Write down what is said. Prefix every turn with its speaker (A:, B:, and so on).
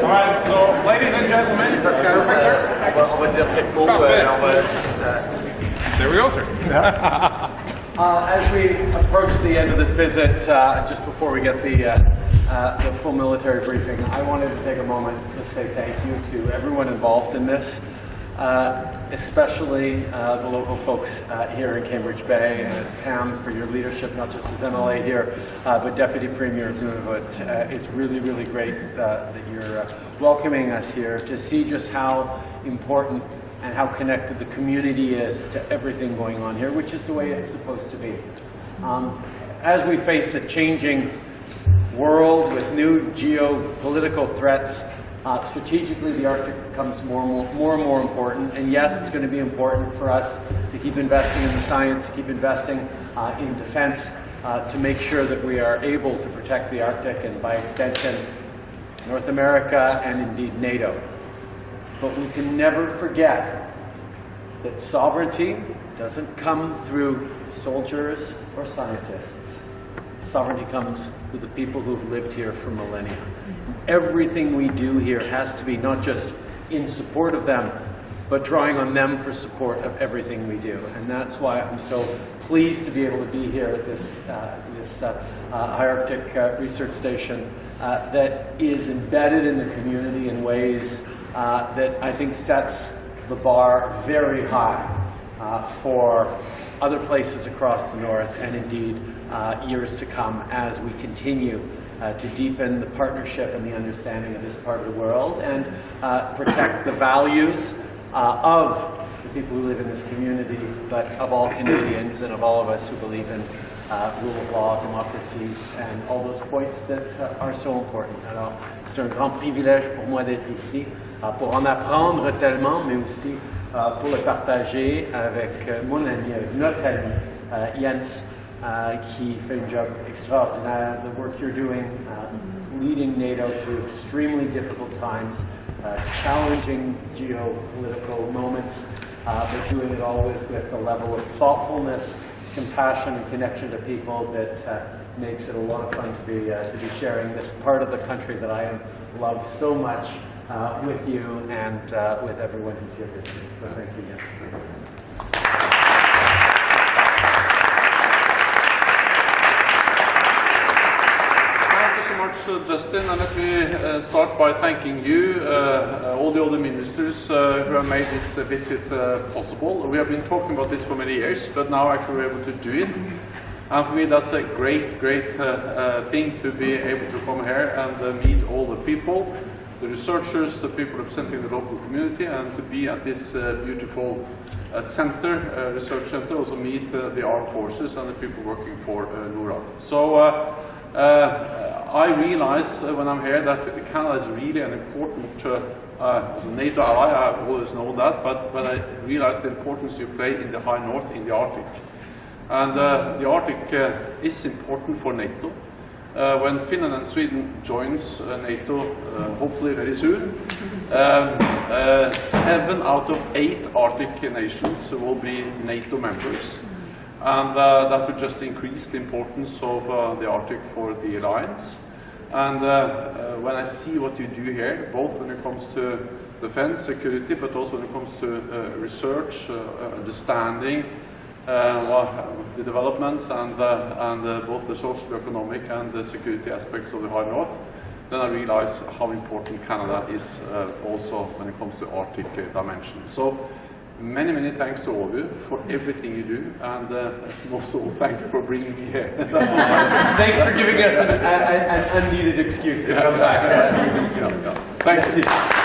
A: All right, so ladies and gentlemen,
B: On va dire quelques mots.
A: There we go, sir.
C: As we approach the end of this visit, just before we get the full military briefing, I wanted to take a moment to say thank you to everyone involved in this, especially the local folks here in Cambridge Bay, and Pam for your leadership, not just as MLA here, but Deputy Premier of Nunavut. It's really, really great that you're welcoming us here to see just how important and how connected the community is to everything going on here, which is the way it's supposed to be. As we face a changing world with new geopolitical threats, strategically the Arctic becomes more and more important. And yes, it's going to be important for us to keep investing in the science, to keep investing in defense, to make sure that we are able to protect the Arctic and, by extension, North America and indeed NATO. But we can never forget that sovereignty doesn't come through soldiers or scientists. Sovereignty comes through the people who've lived here for millennia. Everything we do here has to be not just in support of them, but drawing on them for support of everything we do. And that's why I'm so pleased to be able to be here at this High Arctic Research Station that is embedded in the community in ways that I think sets the bar very high for other places across the North and indeed years to come as we continue to deepen the partnership and the understanding of this part of the world and protect the values of the people who live in this community, but of all Canadians and of all of us who believe in rule of law, democracies, and all those points that are so important. Alors, c'est un grand privilège pour moi d'être ici, pour en apprendre tellement, mais aussi pour le partager avec mon ami, avec notre ami Jens, qui fait un job extraordinaire. The work you're doing, leading NATO through extremely difficult times, challenging geopolitical moments, but doing it always with a level of thoughtfulness, compassion, and connection to people that makes it a lot of fun to be sharing this part of the country that I love so much with you and with everyone who's here this week. So thank you again.
D: Justin, and let me start by thanking you, all the other ministers who have made this visit possible. We have been talking about this for many years, but now actually we're able to do it. And for me that's a great thing to be able to come here and meet all the people, the researchers, the people representing the local community, and to be at this beautiful center, research center, also meet the armed forces and the people working for NORAD. So I realize when I'm here that Canada is really an important, as a NATO ally, I've always known that, but I realize the importance you play in the high north, in the Arctic. And the Arctic is important for NATO. When Finland and Sweden joins NATO, hopefully very soon, 7 out of 8 Arctic nations will be NATO members. And that would just increase the importance of the Arctic for the alliance. And when I see what you do here, both when it comes to defense, security, but also when it comes to research, understanding the developments and both the social, economic and the security aspects of the High North, then I realize how important Canada is also when it comes to Arctic dimension. So many thanks to all of you for everything you do, and also thank you for bringing me here.
C: Thanks for giving us an unneeded excuse to come back.
D: Thank you.